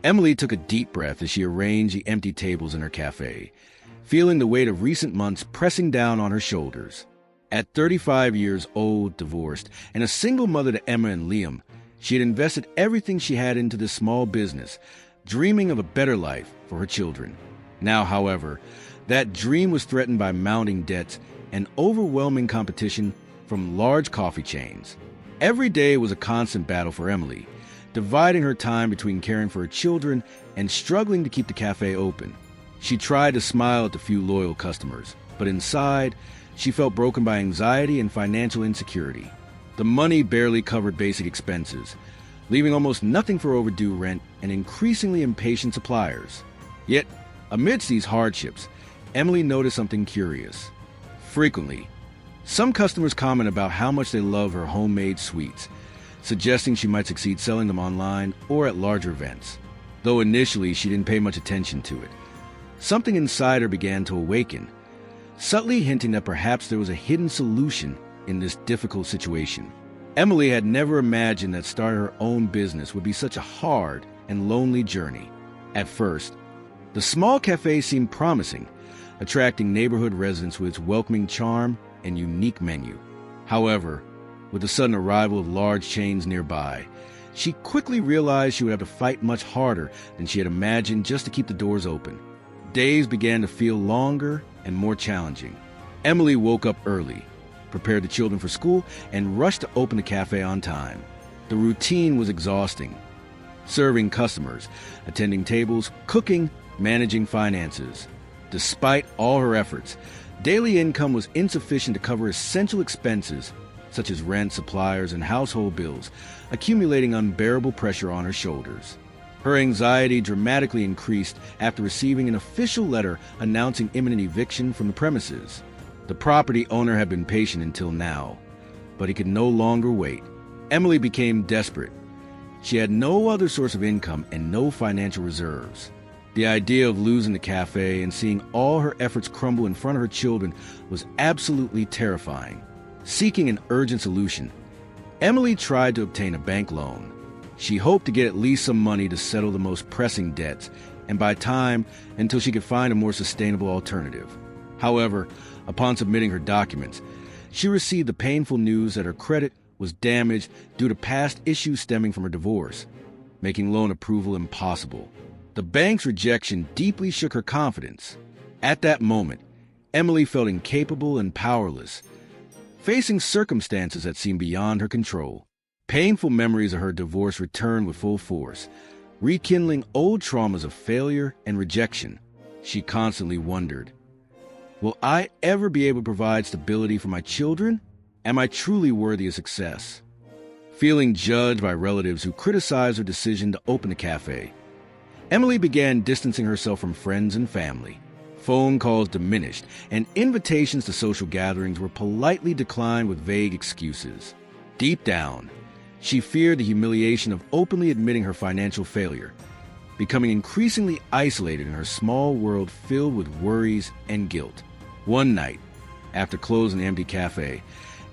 Emily took a deep breath as she arranged the empty tables in her cafe, feeling the weight of recent months pressing down on her shoulders. At 35 years old, divorced, and a single mother to Emma and Liam, she had invested everything she had into this small business, dreaming of a better life for her children. Now, however, that dream was threatened by mounting debts and overwhelming competition from large coffee chains. Every day was a constant battle for Emily, dividing her time between caring for her children and struggling to keep the cafe open. She tried to smile at the few loyal customers, but inside, she felt broken by anxiety and financial insecurity. The money barely covered basic expenses, leaving almost nothing for overdue rent and increasingly impatient suppliers. Yet, amidst these hardships, Emily noticed something curious. Frequently, some customers comment about how much they love her homemade sweets, suggesting she might succeed selling them online or at larger events. Though initially she didn't pay much attention to it, something inside her began to awaken, subtly hinting that perhaps there was a hidden solution in this difficult situation. Emily had never imagined that starting her own business would be such a hard and lonely journey. At first, the small cafe seemed promising, attracting neighborhood residents with its welcoming charm and unique menu. However, with the sudden arrival of large chains nearby, she quickly realized she would have to fight much harder than she had imagined just to keep the doors open. Days began to feel longer and more challenging. Emily woke up early, prepared the children for school, and rushed to open the cafe on time. The routine was exhausting. Serving customers, attending tables, cooking, managing finances. Despite all her efforts, daily income was insufficient to cover essential expenses such as rent, suppliers, and household bills, accumulating unbearable pressure on her shoulders. Her anxiety dramatically increased after receiving an official letter announcing imminent eviction from the premises. The property owner had been patient until now, but he could no longer wait. Emily became desperate. She had no other source of income and no financial reserves. The idea of losing the cafe and seeing all her efforts crumble in front of her children was absolutely terrifying. Seeking an urgent solution, Emily tried to obtain a bank loan. She hoped to get at least some money to settle the most pressing debts and buy time until she could find a more sustainable alternative. However, upon submitting her documents, she received the painful news that her credit was damaged due to past issues stemming from her divorce, making loan approval impossible. The bank's rejection deeply shook her confidence. At that moment, Emily felt incapable and powerless, facing circumstances that seemed beyond her control. Painful memories of her divorce returned with full force, rekindling old traumas of failure and rejection. She constantly wondered, will I ever be able to provide stability for my children? Am I truly worthy of success? Feeling judged by relatives who criticized her decision to open a cafe, Emily began distancing herself from friends and family. Phone calls diminished, and invitations to social gatherings were politely declined with vague excuses. Deep down, she feared the humiliation of openly admitting her financial failure, becoming increasingly isolated in her small world filled with worries and guilt. One night, after closing the empty cafe,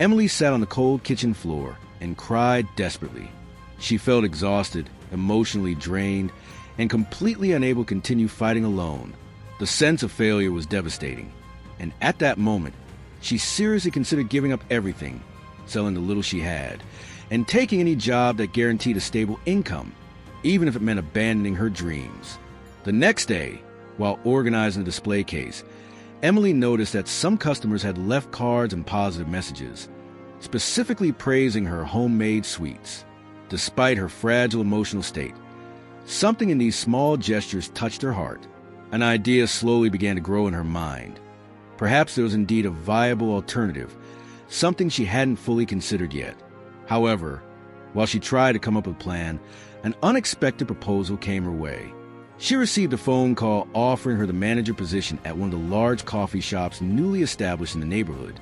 Emily sat on the cold kitchen floor and cried desperately. She felt exhausted, emotionally drained, and completely unable to continue fighting alone. The sense of failure was devastating, and at that moment, she seriously considered giving up everything, selling the little she had, and taking any job that guaranteed a stable income, even if it meant abandoning her dreams. The next day, while organizing the display case, Emily noticed that some customers had left cards and positive messages, specifically praising her homemade sweets. Despite her fragile emotional state, something in these small gestures touched her heart. An idea slowly began to grow in her mind. Perhaps there was indeed a viable alternative, something she hadn't fully considered yet. However, while she tried to come up with a plan, an unexpected proposal came her way. She received a phone call offering her the manager position at one of the large coffee shops newly established in the neighborhood,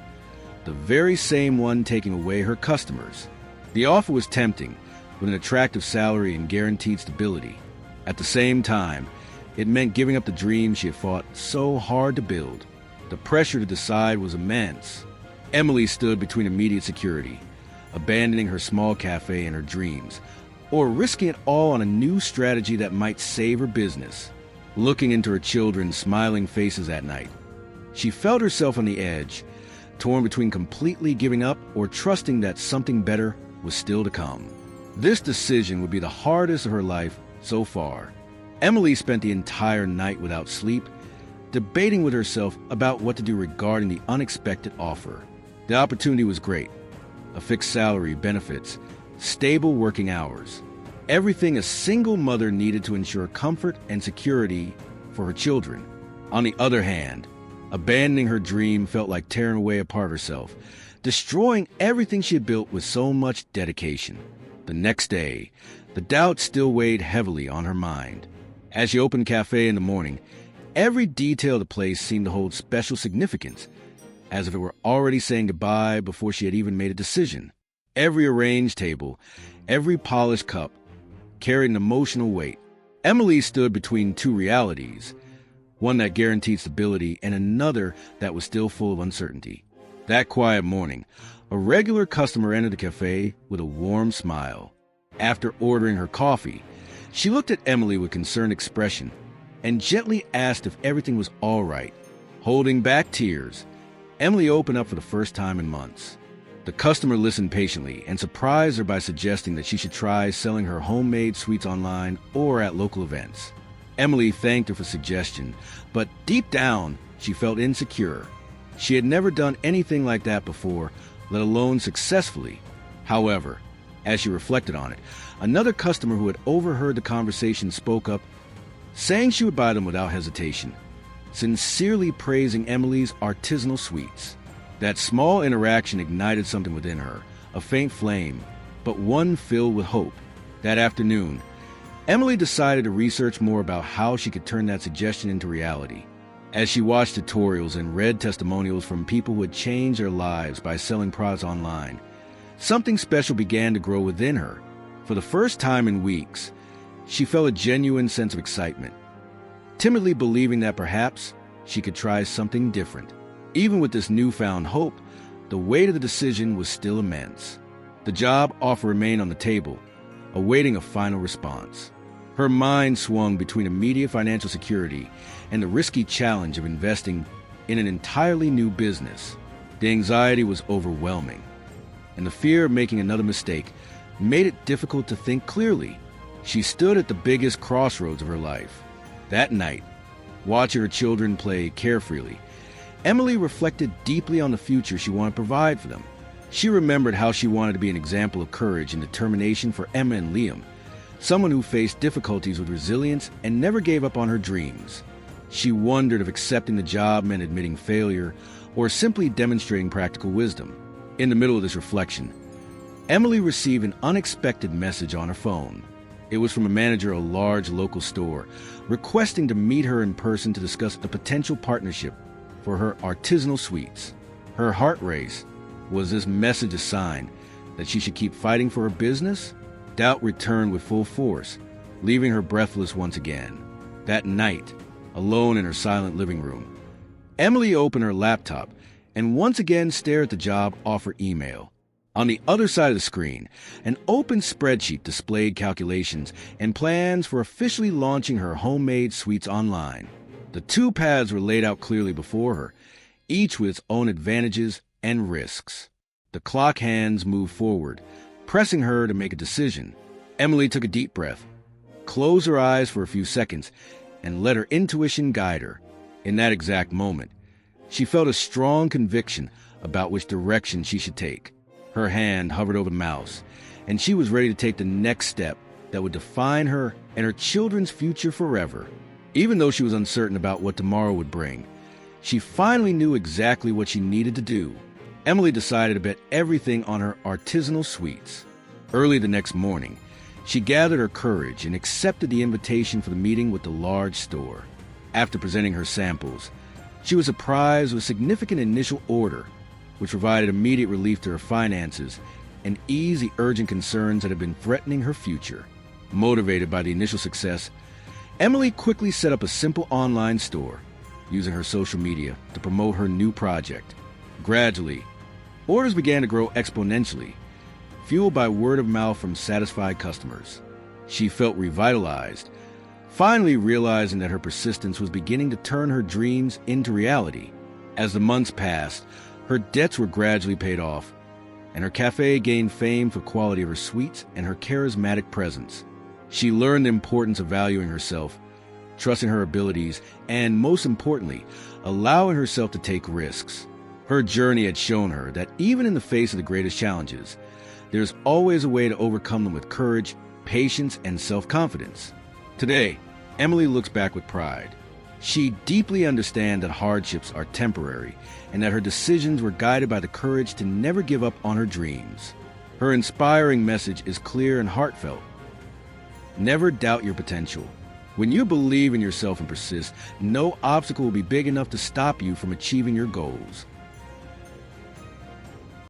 the very same one taking away her customers. The offer was tempting, with an attractive salary and guaranteed stability. At the same time, it meant giving up the dream she had fought so hard to build. The pressure to decide was immense. Emily stood between immediate security, abandoning her small cafe and her dreams, or risking it all on a new strategy that might save her business. Looking into her children's smiling faces at night, she felt herself on the edge, torn between completely giving up or trusting that something better was still to come. This decision would be the hardest of her life so far. Emily spent the entire night without sleep, debating with herself about what to do regarding the unexpected offer. The opportunity was great. A fixed salary, benefits, stable working hours. Everything a single mother needed to ensure comfort and security for her children. On the other hand, abandoning her dream felt like tearing away a part of herself, destroying everything she had built with so much dedication. The next day, the doubt still weighed heavily on her mind. As she opened the cafe in the morning, every detail of the place seemed to hold special significance, as if it were already saying goodbye before she had even made a decision. Every arranged table, every polished cup, carried an emotional weight. Emily stood between two realities, one that guaranteed stability and another that was still full of uncertainty. That quiet morning, a regular customer entered the cafe with a warm smile. After ordering her coffee, she looked at Emily with concerned expression and gently asked if everything was all right. Holding back tears, Emily opened up for the first time in months. The customer listened patiently and surprised her by suggesting that she should try selling her homemade sweets online or at local events. Emily thanked her for the suggestion, but deep down, she felt insecure. She had never done anything like that before, let alone successfully. However, as she reflected on it, another customer who had overheard the conversation spoke up, saying she would buy them without hesitation, sincerely praising Emily's artisanal sweets. That small interaction ignited something within her, a faint flame, but one filled with hope. That afternoon, Emily decided to research more about how she could turn that suggestion into reality. As she watched tutorials and read testimonials from people who had changed their lives by selling products online, something special began to grow within her. For the first time in weeks, she felt a genuine sense of excitement, timidly believing that perhaps she could try something different. Even with this newfound hope, the weight of the decision was still immense. The job offer remained on the table, awaiting a final response. Her mind swung between immediate financial security and the risky challenge of investing in an entirely new business. The anxiety was overwhelming, and the fear of making another mistake made it difficult to think clearly. She stood at the biggest crossroads of her life. That night, watching her children play carefreely, Emily reflected deeply on the future she wanted to provide for them. She remembered how she wanted to be an example of courage and determination for Emma and Liam, someone who faced difficulties with resilience and never gave up on her dreams. She wondered if accepting the job meant admitting failure or simply demonstrating practical wisdom. In the middle of this reflection, Emily received an unexpected message on her phone. It was from a manager of a large local store, requesting to meet her in person to discuss a potential partnership for her artisanal sweets. Her heart raced. Was this message a sign that she should keep fighting for her business? Doubt returned with full force, leaving her breathless once again. That night, alone in her silent living room, Emily opened her laptop and once again stared at the job offer email. On the other side of the screen, an open spreadsheet displayed calculations and plans for officially launching her homemade sweets online. The two paths were laid out clearly before her, each with its own advantages and risks. The clock hands moved forward, pressing her to make a decision. Emily took a deep breath, closed her eyes for a few seconds, and let her intuition guide her. In that exact moment, she felt a strong conviction about which direction she should take. Her hand hovered over the mouse, and she was ready to take the next step that would define her and her children's future forever. Even though she was uncertain about what tomorrow would bring, she finally knew exactly what she needed to do. Emily decided to bet everything on her artisanal sweets. Early the next morning, she gathered her courage and accepted the invitation for the meeting with the large store. After presenting her samples, she was surprised with a significant initial order, which provided immediate relief to her finances and eased the urgent concerns that had been threatening her future. Motivated by the initial success, Emily quickly set up a simple online store, using her social media to promote her new project. Gradually, orders began to grow exponentially, fueled by word of mouth from satisfied customers. She felt revitalized, finally realizing that her persistence was beginning to turn her dreams into reality. As the months passed, her debts were gradually paid off, and her cafe gained fame for the quality of her sweets and her charismatic presence. She learned the importance of valuing herself, trusting her abilities, and most importantly, allowing herself to take risks. Her journey had shown her that even in the face of the greatest challenges, there's always a way to overcome them with courage, patience, and self-confidence. Today, Emily looks back with pride. She deeply understands that hardships are temporary and that her decisions were guided by the courage to never give up on her dreams. Her inspiring message is clear and heartfelt. Never doubt your potential. When you believe in yourself and persist, no obstacle will be big enough to stop you from achieving your goals.